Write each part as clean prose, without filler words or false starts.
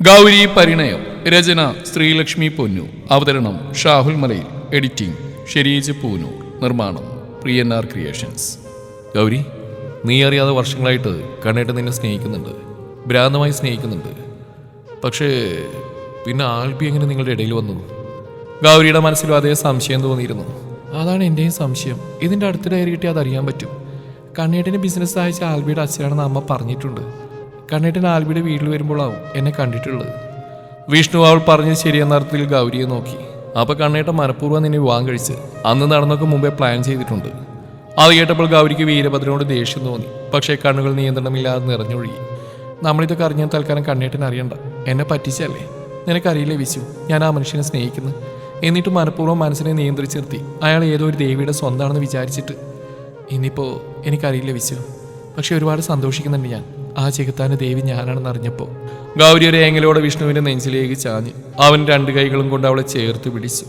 ഗൗരി പരിണയം. രചന ശ്രീലക്ഷ്മി പൊന്നു. അവതരണം ഷാഹുൽ മലയിൽ. എഡിറ്റിംഗ് ഷെരീജ് പൂനൂർ. നിർമ്മാണം പ്രിയന്നാർ ക്രിയേഷൻസ്. ഗൗരി, നീ അറിയാതെ വർഷങ്ങളായിട്ട് കണ്ണേട്ട് നിന്നെ സ്നേഹിക്കുന്നുണ്ട്, ഭ്രാന്തമായി സ്നേഹിക്കുന്നുണ്ട്. പക്ഷേ പിന്നെ ആൽബി എങ്ങനെ നിങ്ങളുടെ ഇടയിൽ വന്നു? ഗൗരിയുടെ മനസ്സിലും അതേ സംശയം തോന്നിയിരുന്നു. അതാണ് എൻ്റെയും സംശയം. ഇതിൻ്റെ അടുത്ത ഡയറി കിട്ടി അതറിയാൻ പറ്റും. കണ്ണേട്ടിന് ബിസിനസ് സഹായിച്ച ആൽബിയുടെ അച്ഛനാണെന്ന് അമ്മ പറഞ്ഞിട്ടുണ്ട്. കണ്ണേട്ടൻ ആൽബിയുടെ വീട്ടിൽ വരുമ്പോഴാവും എന്നെ കണ്ടിട്ടുള്ളത്. വിഷ്ണു അവൾ പറഞ്ഞത് ശരിയെന്ന അർത്ഥത്തിൽ ഗൗരിയെ നോക്കി. അപ്പോൾ കണ്ണേട്ടൻ മനഃപൂർവ്വം നിന്നെ വിവാഹം കഴിച്ച് അന്ന് നടന്നൊക്കെ മുമ്പേ പ്ലാൻ ചെയ്തിട്ടുണ്ട്. അത് കേട്ടപ്പോൾ ഗൗരിക്ക് വീരഭദ്രനോട് ദേഷ്യം തോന്നി. പക്ഷേ കണ്ണുകൾ നിയന്ത്രണമില്ലാതെ നിറഞ്ഞൊഴുകി. നമ്മളിതൊക്കെ അറിഞ്ഞാൽ തൽക്കാലം കണ്ണേട്ടൻ അറിയണ്ട. എന്നെ പറ്റിച്ചല്ലേ? നിനക്കറിയില്ലേ വിശു, ഞാൻ ആ മനുഷ്യനെ സ്നേഹിക്കുന്നു. എന്നിട്ട് മനഃപൂർവ്വം മനസ്സിനെ നിയന്ത്രിച്ച് നിർത്തി അയാൾ ഏതോ ഒരു ദേവിയുടെ സ്വന്തമാണെന്ന് വിചാരിച്ചിട്ട്. ഇനിയിപ്പോൾ എനിക്കറിയില്ല വിശു, പക്ഷെ ഒരുപാട് സന്തോഷിക്കുന്നുണ്ട് ഞാൻ. ആ ചെകുത്താൻ്റെ ദേവി ഞാനാണെന്ന് അറിഞ്ഞപ്പോൾ. ഗൗരി ഒരു ഏങ്ങലോടെ വിഷ്ണുവിൻ്റെ നെഞ്ചിലേക്ക് ചാഞ്ഞ് അവൻ രണ്ട് കൈകളും കൊണ്ട് അവളെ ചേർത്ത് പിടിച്ചു.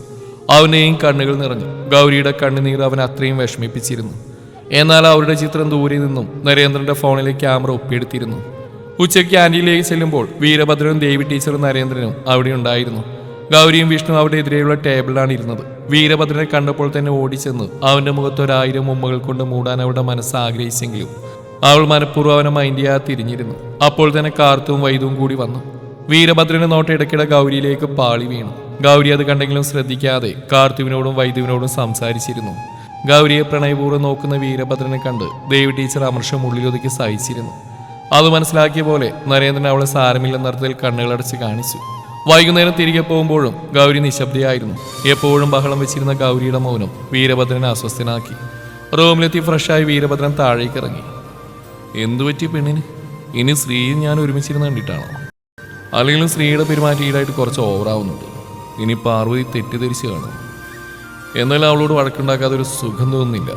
അവനെയും കണ്ണുകൾ നിറഞ്ഞു. ഗൗരിയുടെ കണ്ണുനീർ അവൻ അത്രയും വിഷമിപ്പിച്ചിരുന്നു. എന്നാൽ അവരുടെ ചിത്രം ദൂരെ നിന്നും നരേന്ദ്രന്റെ ഫോണിലെ ക്യാമറ ഒപ്പിയെടുത്തിരുന്നു. ഉച്ചയ്ക്ക് ക്യാൻറ്റീനിലേക്ക് ചെല്ലുമ്പോൾ വീരഭദ്രനും ദേവി ടീച്ചറും നരേന്ദ്രനും അവിടെ ഉണ്ടായിരുന്നു. ഗൗരിയും വിഷ്ണു അവിടെ എതിരെയുള്ള ടേബിളിലാണ് ഇരുന്നത്. വീരഭദ്രനെ കണ്ടപ്പോൾ തന്നെ ഓടിച്ചെന്ന് അവന്റെ മുഖത്ത് 1000 ഉമ്മകൾ കൊണ്ട് മൂടാൻ അവളുടെ മനസ്സ് ആഗ്രഹിച്ചെങ്കിലും അവൾ മനഃപൂർവ്വം അവനെ മൈൻഡ് ചെയ്യാതെ തിരിഞ്ഞിരുന്നു. അപ്പോൾ തന്നെ കാർത്തും വൈദവും കൂടി വന്നു. വീരഭദ്രന്റെ നോട്ട് ഇടയ്ക്കിടെ ഗൗരിയിലേക്ക് പാളി വീണു. ഗൗരി അത് കണ്ടെങ്കിലും ശ്രദ്ധിക്കാതെ കാർത്തുവിനോടും വൈദുവിനോടും സംസാരിച്ചിരുന്നു. ഗൗരിയെ പ്രണയപൂർവ്വം നോക്കുന്ന വീരഭദ്രനെ കണ്ട് ദേവി ടീച്ചർ അമർഷം ഉള്ളിലൊതുക്കി സഹിച്ചിരുന്നു. അത് മനസ്സിലാക്കിയ പോലെ നരേന്ദ്രൻ അവളെ സാരമില്ലെന്നർത്ഥത്തിൽ കണ്ണുകളടച്ച് കാണിച്ചു. വൈകുന്നേരം തിരികെ പോകുമ്പോഴും ഗൗരി നിശബ്ദയായിരുന്നു. എപ്പോഴും ബഹളം വെച്ചിരുന്ന ഗൗരിയുടെ മൗനം വീരഭദ്രനെ അസ്വസ്ഥനാക്കി. റൂമിലെത്തി ഫ്രഷായി വീരഭദ്രൻ താഴേക്ക് ഇറങ്ങി. എന്തുപറ്റി പെണ്ണിന്? ഇനി ശ്രീയും ഞാൻ ഒരുമിച്ചിരുന്ന് കണ്ടിട്ടാണോ? അല്ലെങ്കിലും ശ്രീയുടെ പെരുമാറ്റം ഈടായിട്ട് കുറച്ച് ഓവറാവുന്നുണ്ട്. ഇനി പാർവതി തെറ്റിദ്ധരിച്ച് കാണും. എന്നാലും അവളോട് വഴക്കുണ്ടാക്കാതെ ഒരു സുഖം തോന്നുന്നില്ല.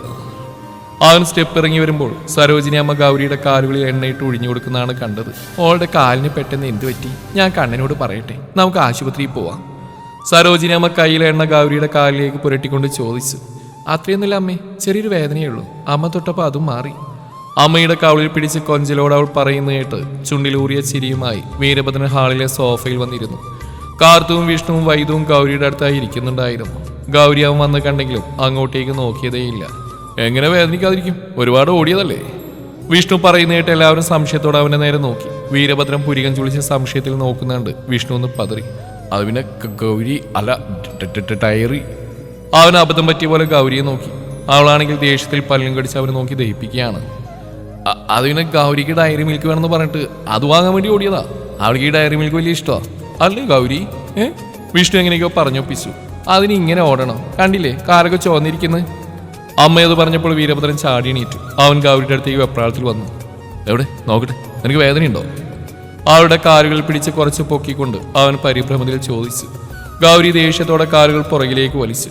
അവൻ സ്റ്റെപ്പ് ഇറങ്ങി വരുമ്പോൾ സരോജിനി അമ്മ ഗൗരിയുടെ കാലുകളിൽ എണ്ണയിട്ട് ഒഴിഞ്ഞു കൊടുക്കുന്നതാണ് കണ്ടത്. അവളുടെ കാലിന് പെട്ടെന്ന് എന്ത് പറ്റി? ഞാൻ കണ്ണനോട് പറയട്ടെ, നമുക്ക് ആശുപത്രിയിൽ പോവാം. സരോജിനി അമ്മ കയ്യിലെ എണ്ണ ഗൗരിയുടെ കാലിലേക്ക് പുരട്ടിക്കൊണ്ട് ചോദിച്ചു. അത്രയൊന്നുമില്ല അമ്മേ, ചെറിയൊരു വേദനയേ ഉള്ളൂ. അമ്മ തൊട്ടപ്പോൾ അതും മാറി. അമ്മയുടെ കവിളിൽ പിടിച്ച് കൊഞ്ചലോട് അവൾ പറയുന്ന കേട്ട് ചുണ്ടിലൂറിയ ചിരിയുമായി വീരഭദ്രൻ ഹാളിലെ സോഫയിൽ വന്നിരുന്നു. കാർത്തുവും വിഷ്ണുവും വൈദവും ഗൗരിയുടെ അടുത്തായി ഇരിക്കുന്നുണ്ടായിരുന്നു. ഗൗരി അവൻ വന്ന് കണ്ടെങ്കിലും അങ്ങോട്ടേക്ക് നോക്കിയതേയില്ല. എങ്ങനെ വേദനിക്കാതിരിക്കും? ഒരുപാട് ഓടിയതല്ലേ? വിഷ്ണു പറയുന്ന കേട്ട് എല്ലാവരും സംശയത്തോടെ അവനെ നേരെ നോക്കി. വീരഭദ്രൻ പുരികം ചുളിച്ച് സംശയത്തിൽ നോക്കുന്നുണ്ട്. വിഷ്ണു ഒന്ന് പതറി. അത് പിന്നെ ഗൗരി അല്ല, ടയറി. അവൻ അബദ്ധം പറ്റിയ പോലെ ഗൗരിയെ നോക്കി. അവളാണെങ്കിൽ ദേഷ്യത്തിൽ പല്ലും കടിച്ച് അവനെ നോക്കി ദഹിപ്പിക്കുകയാണ്. അത് പിന്നെ ഗൗരിക്ക് ഡയറി മിൽക്ക് വേണമെന്ന് പറഞ്ഞിട്ട് അത് വാങ്ങാൻ വേണ്ടി ഓടിയതാ. അവൾക്ക് ഈ ഡയറി മിൽക്ക് വലിയ ഇഷ്ടമാണ് അല്ലേ ഗൗരി? വിഷ്ണു എങ്ങനെയൊക്കെയോ പറഞ്ഞൊപ്പിച്ചു. അതിന് ഇങ്ങനെ ഓടണം? കണ്ടില്ലേ കാലൊക്കെ ചോന്നിരിക്കുന്നത്? അമ്മയത് പറഞ്ഞപ്പോൾ വീരഭദ്രൻ ചാടി എണീറ്റു. അവൻ ഗൗരിയുടെ അടുത്തേക്ക് വെപ്രാളത്തിൽ വന്നു. എവിടെ നോക്കട്ടെ, നിനക്ക് വേദനയുണ്ടോ? അവളുടെ കാലുകൾ പിടിച്ച് കുറച്ച് പൊക്കിക്കൊണ്ട് അവൻ പരിഭ്രമത്തിൽ ചോദിച്ചു. ഗൗരി ദേഷ്യത്തോടെ കാലുകൾ പുറകിലേക്ക് വലിച്ചു.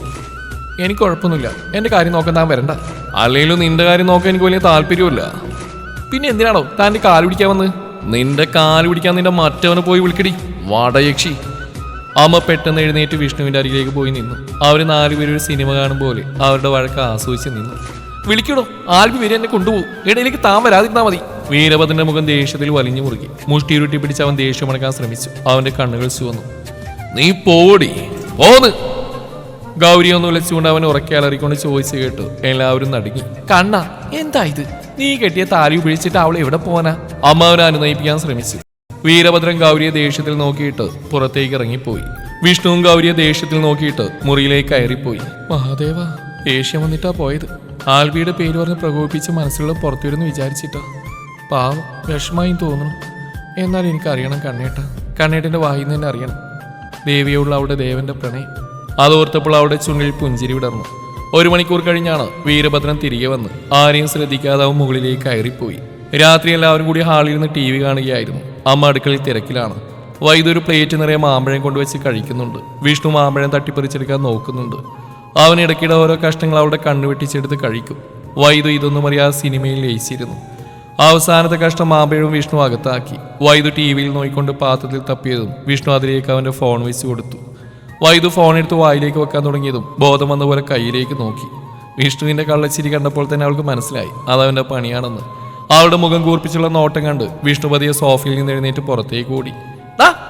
എനിക്ക് കുഴപ്പമൊന്നുമില്ല, എൻ്റെ കാര്യം നോക്കാൻ താൻ വരണ്ട. അല്ലെങ്കിലും നിന്റെ കാര്യം നോക്കാൻ എനിക്ക് വലിയ താല്പര്യമില്ല. പിന്നെ എന്തിനാണോ താൻ്റെ കാല് പിടിക്കാൻ വന്ന്? നിന്റെ കാല് പിടിക്കാൻ നിന്റെ മറ്റവനെ പോയി വിളിക്കടി വാടയക്ഷി. അമ്മ പെട്ടെന്ന് എഴുന്നേറ്റ് വിഷ്ണുവിന്റെ അരികിലേക്ക് പോയി നിന്നു. അവർ 4 പേര് ഒരു സിനിമ കാണും പോലെ അവരുടെ വഴക്ക് ആസ്വദിച്ച് നിന്നു. വിളിക്കടോ, ആൽബി വരെ എന്നെ കൊണ്ടുപോകും, ഇടയിലേക്ക് താൻ വരാതിരുന്നാ മതി. വീരഭദ്രന്റെ മുഖം ദേഷ്യത്തിൽ വലിഞ്ഞു മുറുകി. മുഷ്ടിയുരുട്ടി പിടിച്ച് അവൻ ദേഷ്യം അടക്കാൻ ശ്രമിച്ചു. അവന്റെ കണ്ണുകൾ ചുവന്നു. നീ പോടി പോന്ന്. ഗൗരി ഒന്ന് വിളിച്ചുകൊണ്ട് അവൻ ഉറക്കെ അലറിക്കൊണ്ട് ചോദിച്ചു കേട്ടു. എല്ലാവരും നടുങ്ങി. കണ്ണ, എന്താ ഇത്? നീ കെട്ടിയ താലി ഉപയോഗിച്ചിട്ട് അവൾ എവിടെ പോവാനാ? അമ്മ അവനെ അനുനയിപ്പിക്കാൻ ശ്രമിച്ചു. വീരഭദ്രൻ ഗൗരിയെ ദേഷ്യത്തിൽ നോക്കിയിട്ട് പുറത്തേക്ക് ഇറങ്ങിപ്പോയി. വിഷ്ണുവും ഗൗരിയെ ദേഷ്യത്തിൽ നോക്കിയിട്ട് മുറിയിലേക്ക് കയറിപ്പോയി. മഹാദേവ, ദേഷ്യം വന്നിട്ടാ പോയത്. ആൽബിയുടെ പേര് പറഞ്ഞ് പ്രകോപിപ്പിച്ച് മനസ്സിലുള്ള പുറത്തു വരുന്നു വിചാരിച്ചിട്ടാ. പാവം, വിഷമായും തോന്നുന്നു. എന്നാൽ എനിക്കറിയണം കണ്ണേട്ടൻ്റെ വായിൽ നിന്ന് തന്നെ അറിയണം ദേവിയോടുള്ള അവളുടെ ദേവന്റെ പ്രണയം. അതോർത്തപ്പോൾ അവളുടെ ചുണ്ടിൽ പുഞ്ചിരി വിടർന്നു. 1 മണിക്കൂർ കഴിഞ്ഞാണ് വീരഭദ്രൻ തിരികെ വന്ന്. ആരെയും ശ്രദ്ധിക്കാതെ അവൻ മുകളിലേക്ക് കയറിപ്പോയി. രാത്രി എല്ലാവരും കൂടി ഹാളിൽ നിന്ന് TV കാണുകയായിരുന്നു. അമ്മ അടുക്കളയിൽ തിരക്കിലാണ്. വൈദ്യൊരു പ്ലേറ്റ് നിറയെ മാമ്പഴം കൊണ്ടുവച്ച് കഴിക്കുന്നുണ്ട്. വിഷ്ണു മാമ്പഴം തട്ടിപ്പറിച്ചെടുക്കാൻ നോക്കുന്നുണ്ട്. അവൻ ഇടയ്ക്കിടെ ഓരോ കഷ്ണങ്ങൾ അവിടെ കണ്ണുവെട്ടിച്ചെടുത്ത് കഴിക്കും. വൈദ്യു ഇതൊന്നും അറിയാതെ സിനിമയിൽ ലയിച്ചിരുന്നു. അവസാനത്തെ കഷ്ണം മാമ്പഴവും വിഷ്ണു അകത്താക്കി. വൈദ്യു TV നോക്കിക്കൊണ്ട് പാത്രത്തിൽ തപ്പിയതും വിഷ്ണു അതിലേക്ക് അവൻ്റെ ഫോൺ വെച്ച് കൊടുത്തു. വൈദ്യു ഫോണെടുത്ത് വായിലേക്ക് വെക്കാൻ തുടങ്ങിയതും ബോധം വന്ന പോലെ കയ്യിലേക്ക് നോക്കി. വിഷ്ണുവിന്റെ കള്ളച്ചിരി കണ്ടപ്പോൾ തന്നെ അവൾക്ക് മനസ്സിലായി അതവന്റെ പണിയാണെന്ന്. അവളുടെ മുഖം കൂർപ്പിച്ചുള്ള നോട്ടം കണ്ട് വിഷ്ണുപതിയെ സോഫയിൽ നിന്ന് എഴുന്നേറ്റ് പുറത്തേക്ക് ഓടി.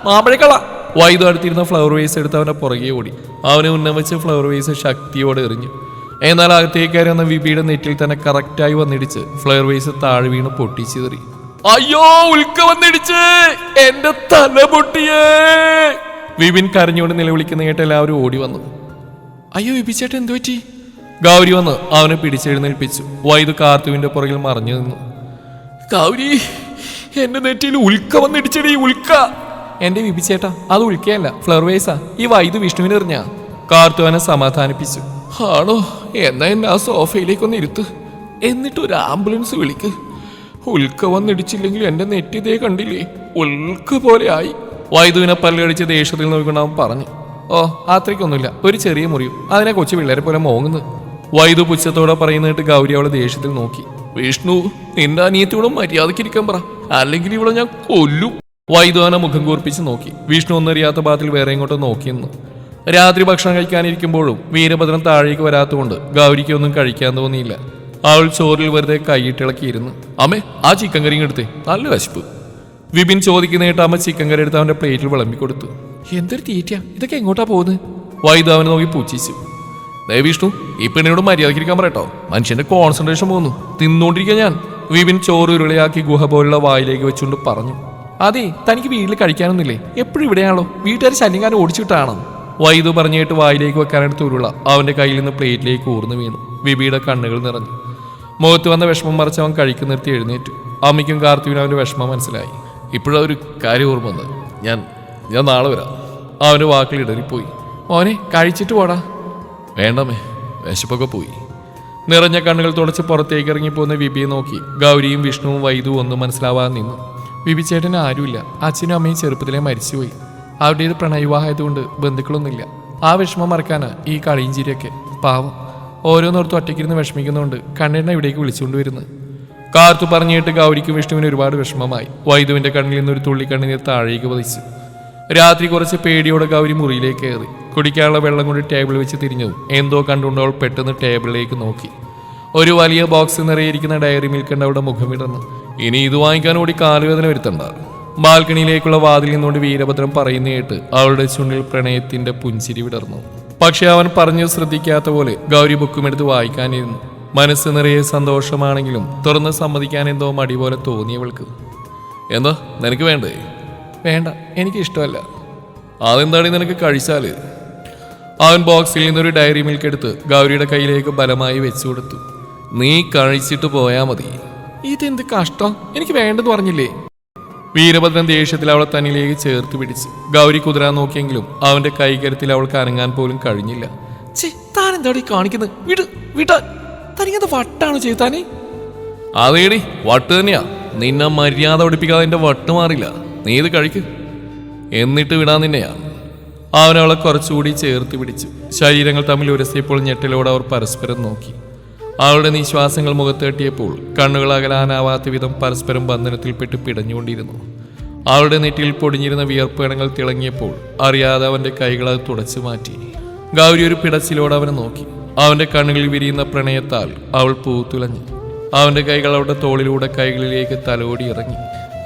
മാമ്പഴക്കള. വൈദ്യു അടുത്തിരുന്ന ഫ്ലവർ വേസ് എടുത്ത് അവന്റെ പുറകെ ഓടി. അവനെ ഉന്നം വെച്ച് ഫ്ലവർ വേസ് ശക്തിയോടെ എറിഞ്ഞു. എന്നാൽ അകത്തേക്കാരി വന്ന വിപിയുടെ നെറ്റിൽ തന്നെ കറക്റ്റായി വന്നിടിച്ച് ഫ്ലവർ വേസ് താഴെ വീണ് പൊട്ടിച്ചേറി. അയ്യോ, ഉൽക്ക വന്നിടിച്ച്, എന്റെ തല പൊട്ടിയേ! വിപിൻ കരഞ്ഞുകൊണ്ട് നിലവിളിക്കുന്ന കേട്ട് എല്ലാവരും ഓടി വന്നു. അയ്യോ വിപിച്ചേട്ടൻ എന്തു പറ്റി? ഗൗരി വന്ന് അവനെ പിടിച്ചെഴുന്നേൽപ്പിച്ചു. വൈദ്യു കാർത്തുവിന്റെ പുറകിൽ മറഞ്ഞു നിന്നു. ഗൗരി, എന്റെ നെറ്റിയിൽ ഉൽക്ക വന്നിടിച്ചടി, ഉൽക്ക! എന്റെ വിപിച്ചേട്ടാ, അത് ഉൽക്കയല്ല, ഫ്ലവർ വേസാ. ഈ വൈദ്യു വിഷ്ണുവിന് എറിഞ്ഞ. കാർത്തുവനെ സമാധാനിപ്പിച്ചു. ആണോ? എന്നാ എന്നെ ആ സോഫയിലേക്കൊന്ന് ഇരുത്ത്, എന്നിട്ട് ഒരു ആംബുലൻസ് വിളിക്ക്. ഉൽക്ക വന്നിടിച്ചില്ലെങ്കിൽ എന്റെ നെറ്റിതേ കണ്ടില്ലേ, ഉൽക്ക പോലെ ആയി. വൈദ്യുവിനെ പല്ലടിച്ച് ദേഷ്യത്തിൽ നോക്കിക്കൊണ്ട് അവൻ പറഞ്ഞു. ഓ, അത്രയ്ക്കൊന്നുമില്ല, ഒരു ചെറിയ മുറിയും, അതിനെ കൊച്ചു പിള്ളേരെ പോലെ മോങ്ങുന്നു. വൈദ്യു പുച്ഛത്തോടെ പറയുന്നിട്ട് ഗൗരി അവളെ ദേഷ്യത്തിൽ നോക്കി. വിഷ്ണു, നിന്റെ അനിയത്തിയോടും മര്യാദക്കിരിക്കാൻ പറ, അല്ലെങ്കിൽ ഇവിടെ ഞാൻ കൊല്ലും. വൈദ്യു അവനെ മുഖം കൂർപ്പിച്ച് നോക്കി. വിഷ്ണു ഒന്നറിയാത്ത ഭാഗത്തിൽ വേറെ ഇങ്ങോട്ട് നോക്കിയെന്നു. രാത്രി ഭക്ഷണം കഴിക്കാനിരിക്കുമ്പോഴും വീരഭദ്രൻ താഴേക്ക് വരാത്തതുകൊണ്ട് ഗൗരിക്ക് ഒന്നും കഴിക്കാൻ തോന്നിയില്ല. അവൾ ചോറിൽ വെറുതെ കൈയിട്ടിളക്കിയിരുന്നു. അമ്മേ, ആ ചിക്കൻ കറിയും എടുത്തേ, നല്ല വിശപ്പ്. വിപിൻ ചോദിക്കുന്നതായിട്ട് അമ്മ ചിക്കൻ കറി എടുത്ത് അവന്റെ പ്ലേറ്റിൽ വിളമ്പിക്കൊടുത്തു. എന്തൊരു തീറ്റയാ, ഇതൊക്കെ എങ്ങോട്ടാ പോകുന്നത്? വൈദ്യു അവനെ നോക്കി പൂച്ചിച്ചു. വിഷ്ണു, ഈ പെണ്ണിനോട് മര്യാദക്കിരിക്കാൻ പറയട്ടോ, മനുഷ്യന്റെ കോൺസെൻട്രേഷൻ പോകുന്നു, തിന്നുകൊണ്ടിരിക്കുക ഞാൻ. വിപിൻ ചോറ് ഉരുളയാക്കി ഗുഹ പോലുള്ള വായിലേക്ക് വെച്ചുകൊണ്ട് പറഞ്ഞു. അതെ, തനിക്ക് വീട്ടിൽ കഴിക്കാനൊന്നുമില്ലേ? എപ്പോഴും ഇവിടെയാണല്ലോ, വീട്ടുകാർ ശല്യങ്കാരൻ ഓടിച്ചിട്ടാണോ? വൈദ്യു പറഞ്ഞിട്ട് വായിലേക്ക് വെക്കാനെടുത്ത് ഉരുള അവന്റെ കയ്യിൽ നിന്ന് പ്ലേറ്റിലേക്ക് ഊർന്നു വീണു. വിപിയുടെ കണ്ണുകൾ നിറഞ്ഞു. മുഖത്ത് വന്ന വിഷമം മറിച്ച് അവൻ കഴിക്കു നിർത്തി എഴുന്നേറ്റു. അമ്മയ്ക്കും കാർത്തുവിനും അവന്റെ വിഷമം മനസ്സിലായി. ഇപ്പോഴൊരു കാര്യം ഓർമ്മ വന്നത്, ഞാൻ നാളെ വരാം. അവന്റെ വാക്കിൽ ഇടറിപ്പോയി. മോനെ, കഴിച്ചിട്ട് പോടാ. വേണ്ടമേ, വിശപ്പൊക്കെ പോയി. നിറഞ്ഞ കണ്ണുകൾ തുടച്ച് പുറത്തേക്ക് ഇറങ്ങിപ്പോകുന്ന വിപിയെ നോക്കി ഗൗരിയും വിഷ്ണുവും വൈദ്യുവും ഒന്നും മനസ്സിലാവാതെ നിന്നു. വിപി ചേട്ടന് ആരുമില്ല, അച്ഛനും അമ്മയും ചെറുപ്പത്തിലെ മരിച്ചുപോയി. അവരുടേത് പ്രണയവിവാഹമായതുകൊണ്ട് ബന്ധുക്കളൊന്നുമില്ല. ആ വിഷമം മറക്കാനാ ഈ കളിയും ചിരിയൊക്കെ. പാവം, ഓരോന്നോർത്തും ഒറ്റയ്ക്കിരുന്ന് വിഷമിക്കുന്നതുകൊണ്ട് കണ്ണേട്ടനെ ഇവിടേക്ക് വിളിച്ചുകൊണ്ട് വരുന്നത്. കാർത്തു പറഞ്ഞിട്ട് ഗൗരിക്കും വിഷ്ണുവിന് ഒരുപാട് വിഷമമായി. വൈദ്യുവിന്റെ കണ്ണിൽ നിന്നൊരു തുള്ളി കണ്ണുനീർ താഴേക്ക് പതിച്ചു. രാത്രി കുറച്ച് പേടിയോടെ ഗൗരി മുറിയിലേക്ക് കയറി. കുടിക്കാനുള്ള വെള്ളം കൊണ്ട് ടേബിൾ വെച്ച് തിരിഞ്ഞു. എന്തോ കണ്ടുകൊണ്ട് അവൾ പെട്ടെന്ന് ടേബിളിലേക്ക് നോക്കി. ഒരു വലിയ ബോക്സ് നിറയിരിക്കുന്ന ഡയറി മിൽക്ക് കണ്ട് അവളുടെ മുഖം വിടർന്നു. ഇനി ഇത് വാങ്ങിക്കാൻ കൂടി കാലുവേദന വരുത്തണ്ട. ബാൽക്കണിയിലേക്കുള്ള വാതിൽ നിന്നുകൊണ്ട് വീരഭദ്രൻ പറയുന്ന കേട്ട് അവളുടെ ചുണ്ടിൽ പ്രണയത്തിന്റെ പുഞ്ചിരി വിടർന്നു. പക്ഷെ അവൻ പറഞ്ഞു ശ്രദ്ധിക്കാത്ത പോലെ ഗൗരി ബുക്കുമെടുത്ത് വായിക്കാനിരുന്നു. മനസ്സ് നിറയെ സന്തോഷമാണെങ്കിലും തുറന്ന് സമ്മതിക്കാൻ എന്തോ മടി പോലെ തോന്നിയവൾക്ക്. എന്താ, നിനക്ക് വേണ്ടേ? വേണ്ട, എനിക്ക് ഇഷ്ടമല്ല. അതെന്താണ് നിനക്ക് കഴിച്ചാല്? അവൻ ബോക്സിൽ നിന്നൊരു ഡയറി മിൽക്ക് എടുത്ത് ഗൗരിയുടെ കയ്യിലേക്ക് ബലമായി വെച്ചു കൊടുത്തു. നീ കഴിച്ചിട്ട് പോയാ മതി. ഇതെന്ത് കഷ്ടം, എനിക്ക് വേണ്ടെന്ന് പറഞ്ഞില്ലേ? വീരഭദ്രൻ ദേഷ്യത്തിൽ അവളെ തന്നിലേക്ക് ചേർത്ത് പിടിച്ച്. ഗൗരി കുതിരാൻ നോക്കിയെങ്കിലും അവന്റെ കൈകരത്തിൽ അവൾക്ക് അനങ്ങാൻ പോലും കഴിഞ്ഞില്ല. താൻ എന്താടി കാണിക്കുന്നത്? വിടാ, തനിക്കത് വട്ടാണോ ചെയ്താനേ? അതേടി, വട്ട് തന്നെയാ. നിന്നെ മര്യാദ പഠിപ്പിക്കാതെ എന്റെ വട്ട് മാറില്ല. നീ ഇത് കഴിക്ക്, എന്നിട്ട് വിടാൻ നിന്നെയാ. അവനവളെ കുറച്ചുകൂടി ചേർത്ത് പിടിച്ചു. ശരീരങ്ങൾ തമ്മിൽ ഉരസിയപ്പോൾ ഞെട്ടലോടെ അവർ പരസ്പരം നോക്കി. അവളുടെ നിശ്വാസങ്ങൾ മുഖത്ത് തട്ടിയപ്പോൾ കണ്ണുകൾ അകലാനാവാത്ത വിധം പരസ്പരം ബന്ധനത്തിൽപ്പെട്ട് പിടഞ്ഞുകൊണ്ടിരുന്നു. അവളുടെ നെറ്റിയിൽ പൊടിഞ്ഞിരുന്ന വിയർപ്പുകണങ്ങൾ തിളങ്ങിയപ്പോൾ അറിയാതെ അവന്റെ കൈകൾ അത് തുടച്ചു മാറ്റി. ഗൗരി ഒരു പിടച്ചിലോടെ അവനെ നോക്കി. അവന്റെ കണ്ണുകളിൽ വിരിയുന്ന പ്രണയത്താൽ അവൾ പൂത്തുലഞ്ഞു. അവന്റെ കൈകൾ അവളുടെ തോളിലൂടെ കൈകളിലേക്ക് തലോടി ഇറങ്ങി.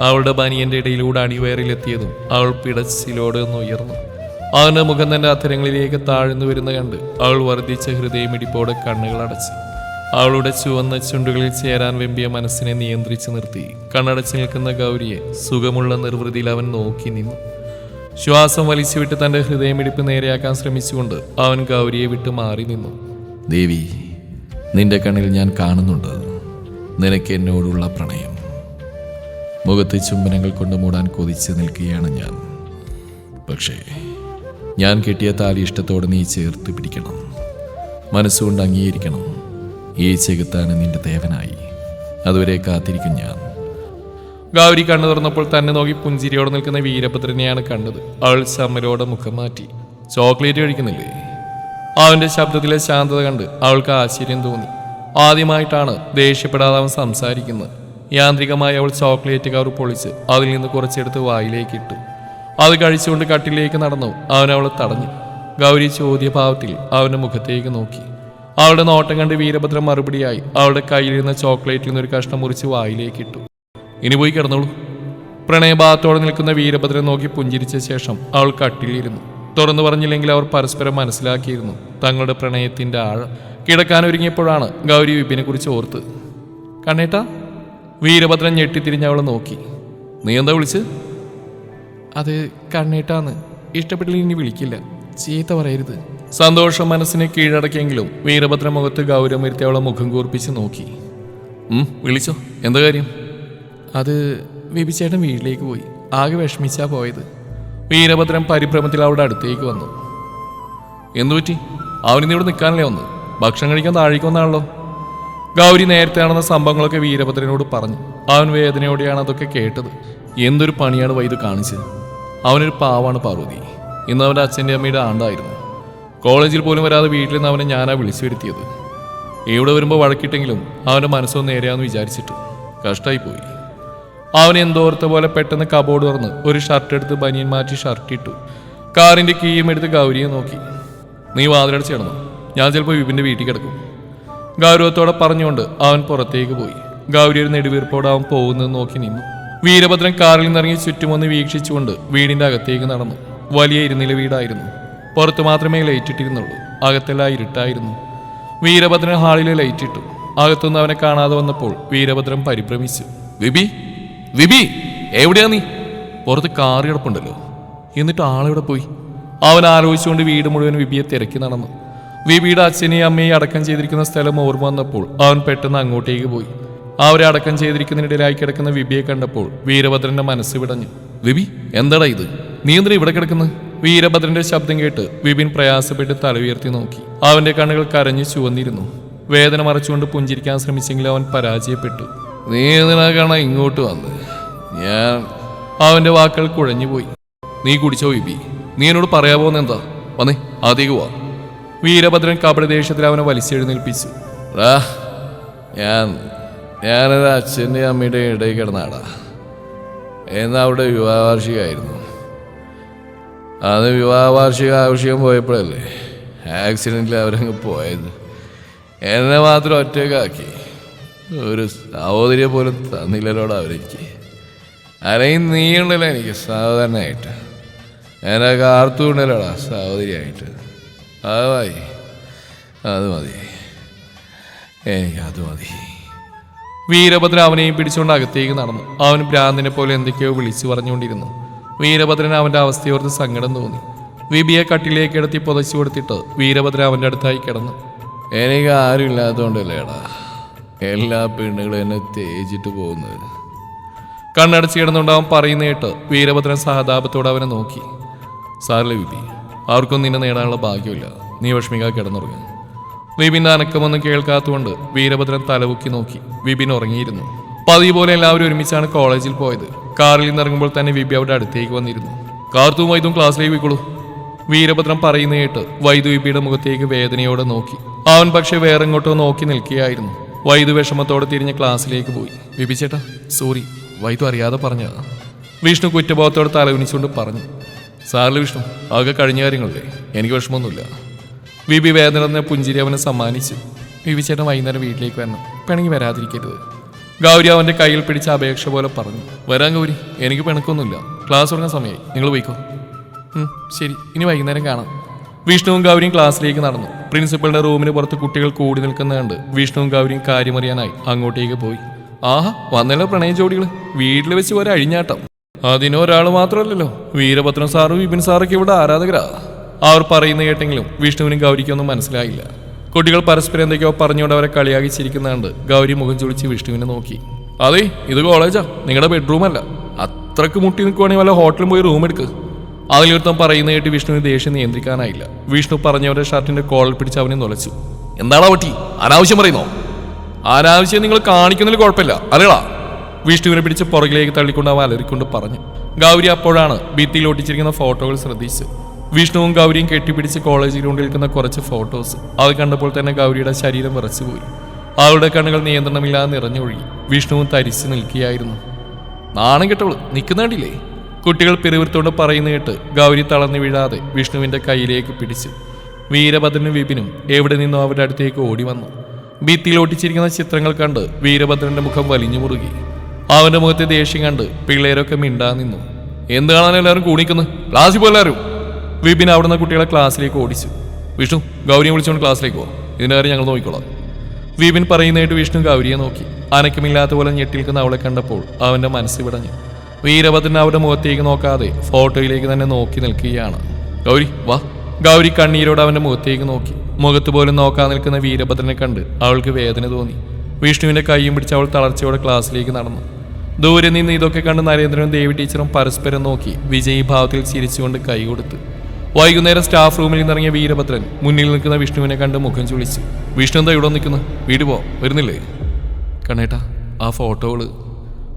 അവളുടെ ബനിയന്റെ ഇടയിലൂടെ അണിവയറിലെത്തിയതും അവൾ പിടച്ചിലോടെ ഒന്ന് ഉയർന്നു. അവന്റെ മുഖം തന്റെ അധരങ്ങളിലേക്ക് താഴ്ന്നു വരുന്ന കണ്ട് അവൾ വർദ്ധിച്ച ഹൃദയമിടിപ്പോടെ കണ്ണുകൾ അടച്ചു. അവളുടെ ചുവന്ന ചുണ്ടുകളിൽ ചേരാൻ വെമ്പിയ മനസ്സിനെ നിയന്ത്രിച്ചു നിർത്തി കണ്ണടച്ചു നിൽക്കുന്ന ഗൗരിയെ സുഖമുള്ള നിർവൃതിയിൽ അവൻ നോക്കി നിന്നു. ശ്വാസം വലിച്ചുവിട്ട് തന്റെ ഹൃദയമിടിപ്പ് നേരെയാക്കാൻ ശ്രമിച്ചുകൊണ്ട് അവൻ ഗൗരിയെ വിട്ട് മാറി നിന്നു. ദേവി, നിന്റെ കണ്ണിൽ ഞാൻ കാണുന്നുണ്ട് നിനക്ക് എന്നോടുള്ള പ്രണയം. മുഖത്ത് ചുംബനങ്ങൾ കൊണ്ട് മൂടാൻ കൊതിച്ച് നിൽക്കുകയാണ് ഞാൻ. പക്ഷേ ഞാൻ കെട്ടിയ താലി ഇഷ്ടത്തോടെ നീ ചേർത്ത് പിടിക്കണം, മനസ്സുകൊണ്ട് അംഗീകരിക്കണം. ഈ ചെകുത്താണ് നിന്റെ ദേവനായി. അതുവരെ കാത്തിരിക്കും ഞാൻ. ഗൗരി കണ്ണു തുറന്നപ്പോൾ തന്നെ നോക്കി പുഞ്ചിരിയോടെ നിൽക്കുന്ന വീരഭദ്രനെയാണ് കണ്ടത്. അവൾ ചമ്മലോടെ മുഖം മാറ്റി. ചോക്ലേറ്റ് കഴിക്കുന്നില്ലേ? അവന്റെ ശബ്ദത്തിലെ ശാന്തത കണ്ട് അവൾക്ക് ആശ്ചര്യം തോന്നി. ആദ്യമായിട്ടാണ് ദേഷ്യപ്പെടാതെ അവൻ സംസാരിക്കുന്നത്. യാന്ത്രികമായി അവൾ ചോക്ലേറ്റ് കവർ പൊളിച്ച് അതിൽ നിന്ന് കുറച്ചെടുത്ത് വായിലേക്ക് ഇട്ടു. അത് കഴിച്ചുകൊണ്ട് കട്ടിലേക്ക് നടന്നു. അവൻ അവളെ തടഞ്ഞു. ഗൗരി ചോദ്യഭാവത്തിൽ അവന്റെ മുഖത്തേക്ക് നോക്കി. അവളുടെ നോട്ടം കണ്ട് വീരഭദ്രൻ മറുപടിയായി അവളുടെ കയ്യിലിരുന്ന ചോക്ലേറ്റിൽ നിന്നൊരു കഷ്ണം മുറിച്ച് വായിലേക്ക് ഇട്ടു. ഇനി പോയി കിടന്നോളൂ. പ്രണയഭാഗത്തോടെ നിൽക്കുന്ന വീരഭദ്രൻ നോക്കി പുഞ്ചിരിച്ച ശേഷം അവൾ കട്ടിലിരുന്നു. തുറന്നു പറഞ്ഞില്ലെങ്കിൽ അവർ പരസ്പരം മനസ്സിലാക്കിയിരുന്നു തങ്ങളുടെ പ്രണയത്തിന്റെ ആഴം. കിടക്കാനൊരുങ്ങിയപ്പോഴാണ് ഗൗരി വിപിനെ കുറിച്ച് ഓർത്ത്. കണ്ണേട്ടാ, വീരഭദ്രൻ ഞെട്ടിത്തിരിഞ്ഞ് അവളെ നോക്കി. നീ എന്താ വിളിച്ച്? അത് കണ്ണേട്ടാന്ന്. ഇഷ്ടപ്പെട്ടില്ല ഇനി വിളിക്കില്ല, ചീത്ത പറയരുത്. സന്തോഷം മനസ്സിനെ കീഴടക്കിയെങ്കിലും വീരഭദ്രൻ മുഖത്ത് ഗൗരവം വരുത്തി അവളെ മുഖം കൂർപ്പിച്ച് നോക്കി. വിളിച്ചോ, എന്താ കാര്യം? അത് വിപിച്ചേട്ടൻ വീട്ടിലേക്ക് പോയി, ആകെ വിഷമിച്ചാ പോയത്. വീരഭദ്രൻ പരിഭ്രമത്തിൽ അവളുടെ അടുത്തേക്ക് വന്നു. എന്തുപറ്റി? അവനിന്ന് ഇവിടെ നിൽക്കാനല്ലേ വന്ന്? ഭക്ഷണം കഴിക്കാൻ താഴേക്ക് വന്നാണല്ലോ. ഗൗരി നേരത്തെ നടന്ന സംഭവങ്ങളൊക്കെ വീരഭദ്രനോട് പറഞ്ഞു. അവൻ വേദനയോടെയാണ് അതൊക്കെ കേട്ടത്. എന്തൊരു പണിയാണ് വൈദ്യു കാണിച്ചത്. അവനൊരു പാവാണ് പാർവതി. ഇന്ന് അവൻ്റെ അച്ഛൻ്റെ അമ്മയുടെ ആണ്ടായിരുന്നു. കോളേജിൽ പോലും വരാതെ വീട്ടിൽ നിന്ന് അവനെ ഞാനാ വിളിച്ചു വരുത്തിയത്. ഇവിടെ വരുമ്പോൾ വഴക്കിട്ടെങ്കിലും അവൻ്റെ മനസ്സൊന്ന് നേരെയാന്ന് വിചാരിച്ചിട്ട് കഷ്ടമായിപ്പോയി. അവൻ എന്തോർത്ത പോലെ പെട്ടെന്ന് കബോർഡ് തുറന്ന് ഒരു ഷർട്ട് എടുത്ത് ബനിയൻ മാറ്റി ഷർട്ട് ഇട്ടു. കാറിൻ്റെ കീയും എടുത്ത് ഗൗരിയെ നോക്കി. നീ വാതിലടച്ച് കിടന്നു, ഞാൻ ചിലപ്പോൾ വിപിൻ്റെ വീട്ടിൽ കിടക്കും. ഗൗരവത്തോടെ പറഞ്ഞുകൊണ്ട് അവൻ പുറത്തേക്ക് പോയി. ഗൗരി ഒരു നെടുവീർപ്പോടെ അവൻ പോകുന്നത് നോക്കി നിന്നു. വീരഭദ്രൻ കാറിൽ നിന്നിറങ്ങി ചുറ്റുമൊന്ന് വീക്ഷിച്ചുകൊണ്ട് വീടിൻ്റെ അകത്തേക്ക് നടന്നു. വലിയ ഇരുനില വീടായിരുന്നു. പുറത്ത് മാത്രമേ ലൈറ്റ് ഇട്ടിരുന്നുള്ളൂ, അകത്തെല്ലാം ഇരുട്ടായിരുന്നു. വീരഭദ്രൻ ഹാളിലെ ലൈറ്റ് ഇട്ടു. അകത്തുനിന്ന് അവനെ കാണാതെ വന്നപ്പോൾ വീരഭദ്രൻ പരിഭ്രമിച്ചു. വിബി, വിബി, എവിടെയാ നീ? പുറത്ത് കാറ് കിടപ്പുണ്ടല്ലോ, എന്നിട്ട് ആളെവിടെ പോയി? അവൻ ആലോചിച്ചുകൊണ്ട് വീട് മുഴുവൻ വിബിയെ തിരക്കി നടന്നു. വിബിയുടെ അച്ഛനെയും അമ്മയും അടക്കം ചെയ്തിരിക്കുന്ന സ്ഥലം ഓർമ്മ വന്നപ്പോൾ അവൻ പെട്ടെന്ന് അങ്ങോട്ടേക്ക് പോയി. അവരെ അടക്കം ചെയ്തിരിക്കുന്നതിനിടയിലായി കിടക്കുന്ന വിബിയെ കണ്ടപ്പോൾ വീരഭദ്രന്റെ മനസ്സ് വിടഞ്ഞു. വിബി, എന്താടാ ഇത്? നീ എന്തിനാ ഇവിടെ കിടക്കുന്നത്? വീരഭദ്രന്റെ ശബ്ദം കേട്ട് വിപിൻ പ്രയാസപ്പെട്ട് തല ഉയർത്തി നോക്കി. അവന്റെ കണ്ണുകൾ കരഞ്ഞു ചുവന്നിരുന്നു. വേദന മറച്ചുകൊണ്ട് പുഞ്ചിരിക്കാൻ ശ്രമിച്ചെങ്കിലും അവൻ പരാജയപ്പെട്ടു. നീ എന്തിനാ കാണാൻ ഇങ്ങോട്ട് വന്ന്? ഞാൻ... അവന്റെ വാക്കുകൾ കുഴഞ്ഞുപോയി. നീ കുടിച്ചോ വിബി? നീ എന്നോട് പറയാ പോകുന്ന എന്താ? വന്നേ, ആദ്യേക്ക് പോവാ. വീരഭദ്രൻ കപടദേഷ്യത്തിൽ അവനെ വലിച്ചെഴുന്നേൽപ്പിച്ചു. ഞാനത് അച്ഛൻ്റെ അമ്മയുടെ ഇടയിൽ കിടന്നാടാ. എന്നാ അവിടെ വിവാഹവാർഷികമായിരുന്നു. അത് വിവാഹവാർഷിക ആഘോഷിക്കാൻ പോയപ്പോഴല്ലേ ആക്സിഡൻറ്റിൽ അവരങ്ങ് പോയത്. എന്നെ മാത്രം ഒറ്റക്കാക്കി. ഒരു സഹോദരിയെ പോലും തന്നില്ലല്ലോടാ അവരെനിക്ക്. അല്ലെങ്കിൽ നീ ഉണ്ടല്ലോ എനിക്ക് സഹോദരനായിട്ട്. എന്നെ കാർത്തുണ്ടല്ലോടാ സഹോദരിയായിട്ട്. അത് മതി, എനിക്കത് മതി. വീരഭദ്രൻ അവനെയും പിടിച്ചുകൊണ്ട് അകത്തേക്ക് നടന്നു. അവൻ ഭ്രാന്തിനെ പോലെ എന്തൊക്കെയോ വിളിച്ചു പറഞ്ഞുകൊണ്ടിരുന്നു. വീരഭദ്രൻ അവൻ്റെ അവസ്ഥയോർത്ത് സങ്കടം തോന്നി. വിബിയെ കട്ടിലേക്ക് കിടത്തി പുതച്ചു കൊടുത്തിട്ട് വീരഭദ്രൻ അവൻ്റെ അടുത്തായി കിടന്നു. എനിക്ക് ആരും ഇല്ലാത്തതുകൊണ്ടല്ലേടാ എല്ലാ പെണ്ണുകളും എന്നെ തേച്ചിട്ട് പോകുന്നത്. കണ്ണടച്ച് കിടന്നുകൊണ്ട് അവൻ പറയുന്ന കേട്ട് വീരഭദ്രൻ സഹതാപത്തോടെ അവനെ നോക്കി. സാറിലെ വിബി, ആർക്കും നിന്നെ നേടാനുള്ള ഭാഗ്യമില്ല. നീ വിഷമിക്കാതെ കിടന്നുറങ്ങുക. വിപിൻ്റെ അനക്കമൊന്നും കേൾക്കാത്തതുകൊണ്ട് വീരഭദ്രൻ തലവുക്കി നോക്കി. വിപിൻ ഉറങ്ങിയിരുന്നു. പതിവ് പോലെ എല്ലാവരും ഒരുമിച്ചാണ് കോളേജിൽ പോയത്. കാറിൽ നിന്നിറങ്ങുമ്പോൾ തന്നെ വിബി അവിടെ അടുത്തേക്ക് വന്നിരുന്നു. കാർത്തും വൈദ്യും ക്ലാസ്സിലേക്ക് പോയിക്കോളൂ. വീരഭദ്രൻ പറയുന്ന കേട്ട് വൈദ്യു വിപിയുടെ മുഖത്തേക്ക് വേദനയോടെ നോക്കി. അവൻ പക്ഷെ വേറെ എങ്ങോട്ടോ നോക്കി നിൽക്കുകയായിരുന്നു. വൈദ്യു വിഷമത്തോടെ തിരിഞ്ഞ് ക്ലാസ്സിലേക്ക് പോയി. വിപി ചേട്ടാ, സോറി, വൈദ്യു അറിയാതെ പറഞ്ഞ. വിഷ്ണു കുറ്റബോധത്തോടെ തലകുനിച്ചുകൊണ്ട് പറഞ്ഞു. സാറിൽ വിഷ്ണു, ആകെ കഴിഞ്ഞ കാര്യങ്ങളല്ലേ, എനിക്ക് വിഷമമൊന്നുമില്ല. വിപി വേദന പുഞ്ചിരി അവനെ സമ്മാനിച്ചു. വിപി ചേട്ടൻ വൈകുന്നേരം വീട്ടിലേക്ക് വരണം, പിണങ്ങി വരാതിരിക്കരുത്. ഗൗരി അവൻ്റെ കയ്യിൽ പിടിച്ച അപേക്ഷ പോലെ പറഞ്ഞു. വരാൻ ഗൗരി, എനിക്ക് പിണക്കൊന്നുമില്ല. ക്ലാസ് തുടങ്ങാൻ സമയമായി, നിങ്ങൾ പോയിക്കോ. ശരി, ഇനി വൈകുന്നേരം കാണാം. വിഷ്ണുവും ഗൗരിയും ക്ലാസ്സിലേക്ക് നടന്നു. പ്രിൻസിപ്പളുടെ റൂമിന് പുറത്ത് കുട്ടികൾ കൂടി നിൽക്കുന്ന കണ്ട് വിഷ്ണുവും ഗൗരിയും കാര്യമറിയാനായി അങ്ങോട്ടേക്ക് പോയി. ആഹാ, വന്നല്ലോ പ്രണയ ജോഡികൾ. വീട്ടിൽ വെച്ച് ഒരു അഴിഞ്ഞാട്ടം. അതിനൊരാൾ മാത്രമല്ലല്ലോ, വീരഭദ്രൻ സാറും വിപിൻ സാറൊക്കെ ഇവിടെ ആരാധകരാ. അവർ പറയുന്ന കേട്ടെങ്കിലും വിഷ്ണുവിനും ഗൗരിക്കൊന്നും മനസ്സിലായില്ല. കുട്ടികൾ പരസ്പരം എന്തൊക്കെയോ പറഞ്ഞുകൊണ്ട് അവരെ കളിയാകിച്ചിരിക്കുന്നുണ്ട്. ഗൗരി മുഖം ചുളിച്ച് വിഷ്ണുവിനെ നോക്കി. അതെ, ഇത് കോളേജാ, നിങ്ങളുടെ ബെഡ്റൂമല്ല. അത്രക്ക് മുട്ടി നിൽക്കുവാണെങ്കിൽ വല്ല ഹോട്ടലും പോയി റൂം എടുക്ക്. അതിലൊരുത്തം പറയുന്ന കേട്ട് വിഷ്ണുവിന് ദേഷ്യം നിയന്ത്രിക്കാനായില്ല. വിഷ്ണു പറഞ്ഞവരുടെ ഷർട്ടിന്റെ കോളർ പിടിച്ച് അവനെ നുലച്ചു. എന്താണോ പറ്റി? അനാവശ്യം പറയുന്നോ? അനാവശ്യം നിങ്ങൾ കാണിക്കുന്നതിൽ കുഴപ്പമില്ല അറിയടാ. വിഷ്ണുവിനെ പിടിച്ച് പുറകിലേക്ക് തള്ളിക്കൊണ്ട് അവൻ അലറിക്കൊണ്ട് പറഞ്ഞു. ഗൗരി അപ്പോഴാണ് ഭിത്തിയിൽ ഒട്ടിച്ചിരിക്കുന്ന ഫോട്ടോകൾ ശ്രദ്ധിച്ച്. വിഷ്ണുവും ഗൗരിയും കെട്ടിപ്പിടിച്ച് കോളേജിൽ കൊണ്ട് നിൽക്കുന്ന കുറച്ച് ഫോട്ടോസ്. അത് കണ്ടപ്പോൾ തന്നെ ഗൗരിയുടെ ശരീരം വിറച്ചുപോയി. അവളുടെ കണ്ണുകൾ നിയന്ത്രണമില്ലാതെ നിറഞ്ഞൊഴുകി. വിഷ്ണുവും തരിച്ചു നിൽക്കുകയായിരുന്നു. നാണം കെട്ടവള് നിൽക്കുന്നുണ്ടില്ലേ? കുട്ടികൾ പിറുവിറുത്തോണ്ട് പറയുന്ന കേട്ട് ഗൗരി തളർന്നു വീഴാതെ വിഷ്ണുവിന്റെ കയ്യിലേക്ക് പിടിച്ചു. വീരഭദ്രനും വിപിനും എവിടെ നിന്നോ അവരുടെ അടുത്തേക്ക് ഓടി വന്നു. ഭിത്തിയിൽ ഒട്ടിച്ചിരിക്കുന്ന ചിത്രങ്ങൾ കണ്ട് വീരഭദ്രന്റെ മുഖം വലിഞ്ഞു മുറുകി. അവന്റെ മുഖത്തെ ദേഷ്യം കണ്ട് പിള്ളേരൊക്കെ മിണ്ടാ നിന്നു. എന്ത് കാണാൻ എല്ലാവരും കൂണിക്കുന്നു? ക്ലാസ്സിൽ പോലെല്ലാവരും. വിപിൻ അവിടുന്ന് കുട്ടികളെ ക്ലാസ്സിലേക്ക് ഓടിച്ചു. വിഷ്ണു, ഗൗരിയെ വിളിച്ചുകൊണ്ട് ക്ലാസ്സിലേക്ക് പോ. ഇതിൻ്റെ കാര്യം ഞങ്ങൾ നോക്കിക്കോളാം. വിപിൻ പറയുന്നതായിട്ട് വിഷ്ണു ഗൗരിയെ നോക്കി. അനക്കമില്ലാത്ത പോലെ ഞെട്ടിൽക്കുന്ന അവളെ കണ്ടപ്പോൾ അവന്റെ മനസ്സ് വിടഞ്ഞു. വീരഭദ്രൻ അവരുടെ മുഖത്തേക്ക് നോക്കാതെ ഫോട്ടോയിലേക്ക് തന്നെ നോക്കി നിൽക്കുകയാണ്. ഗൗരി വാ. ഗൗരി കണ്ണീരോട് അവന്റെ മുഖത്തേക്ക് നോക്കി. മുഖത്ത് പോലും നോക്കാൻ നിൽക്കുന്ന വീരഭദ്രനെ കണ്ട് അവൾക്ക് വേദന തോന്നി. വിഷ്ണുവിന്റെ കൈയും പിടിച്ച് അവൾ തളർച്ചയോടെ ക്ലാസ്സിലേക്ക് നടന്നു. ദൂരെ നിന്ന് ഇതൊക്കെ കണ്ട് നരേന്ദ്രനും ദേവി ടീച്ചറും പരസ്പരം നോക്കി വിജയ് ഭാവത്തിൽ ചിരിച്ചുകൊണ്ട് കൈ കൊടുത്തു. വൈകുന്നേരം സ്റ്റാഫ് റൂമിൽ നിന്നിറങ്ങിയ വീരഭദ്രൻ മുന്നിൽ നിൽക്കുന്ന വിഷ്ണുവിനെ കണ്ട് മുഖം ചുളിച്ചു. വിഷ്ണു എന്താ ഇവിടെ നിൽക്കുന്നു? വീട് വരുന്നില്ലേ? കണ്ണേട്ടാ, ആ ഫോട്ടോകള്.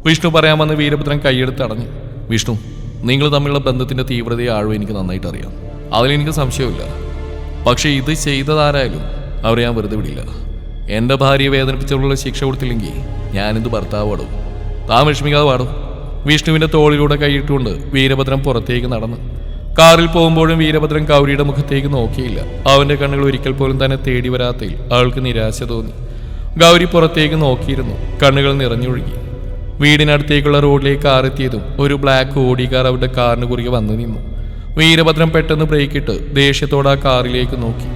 വിഷ്ണു പറയാൻ വന്ന് വീരഭദ്രൻ കൈയെടുത്ത് അടഞ്ഞു. വിഷ്ണു, നിങ്ങൾ തമ്മിലുള്ള ബന്ധത്തിന്റെ തീവ്രതയെ ആഴവും എനിക്ക് നന്നായിട്ട് അറിയാം. അതിലെനിക്ക് സംശയമില്ല. പക്ഷെ ഇത് ചെയ്തതാരായാലും അവരെ ഞാൻ വെറുതെ വിടില്ല. എൻ്റെ ഭാര്യയെ വേദനിപ്പിച്ചുള്ള ശിക്ഷ കൊടുത്തില്ലെങ്കിൽ ഞാനിത് ഭർത്താവ് പാടും. താൻ വിഷമിക്കാതെ പാടും. വിഷ്ണുവിന്റെ തോളിലൂടെ കൈയിട്ടുകൊണ്ട് വീരഭദ്രൻ പുറത്തേക്ക് നടന്നു. കാറിൽ പോകുമ്പോഴും വീരഭദ്രൻ ഗൗരിയുടെ മുഖത്തേക്ക് നോക്കിയില്ല. അവന്റെ കണ്ണുകൾ ഒരിക്കൽ പോലും തന്നെ തേടി വരാത്തതിൽ അവൾക്ക് നിരാശ തോന്നി. ഗൗരി പുറത്തേക്ക് നോക്കിയിരുന്നു. കണ്ണുകൾ നിറഞ്ഞൊഴുകി. വീടിനടുത്തേക്കുള്ള റോഡിലേക്ക് കാറെത്തിയതും ഒരു ബ്ലാക്ക് ഓടി കാർ അവരുടെ കാറിന് കുറുകെ വന്നു നിന്നു. വീരഭദ്രൻ പെട്ടെന്ന് ബ്രേക്കിട്ട് ദേഷ്യത്തോടെ ആ കാറിലേക്ക് നോക്കി.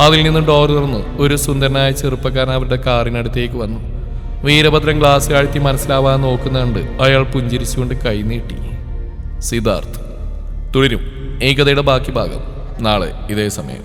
അതിൽ നിന്ന് ഡോർ തുറന്ന് ഒരു സുന്ദരനായ ചെറുപ്പക്കാരൻ അവരുടെ കാറിനടുത്തേക്ക് വന്നു. വീരഭദ്രൻ ഗ്ലാസ് കാഴ്ത്തി മനസ്സിലാവാൻ നോക്കുന്നുണ്ട്. അയാൾ പുഞ്ചിരിച്ചുകൊണ്ട് കൈനീട്ടി. സിദ്ധാർത്ഥ്. തുടരും ഈ കഥയുടെ ബാക്കി ഭാഗം നാളെ ഇതേ സമയം.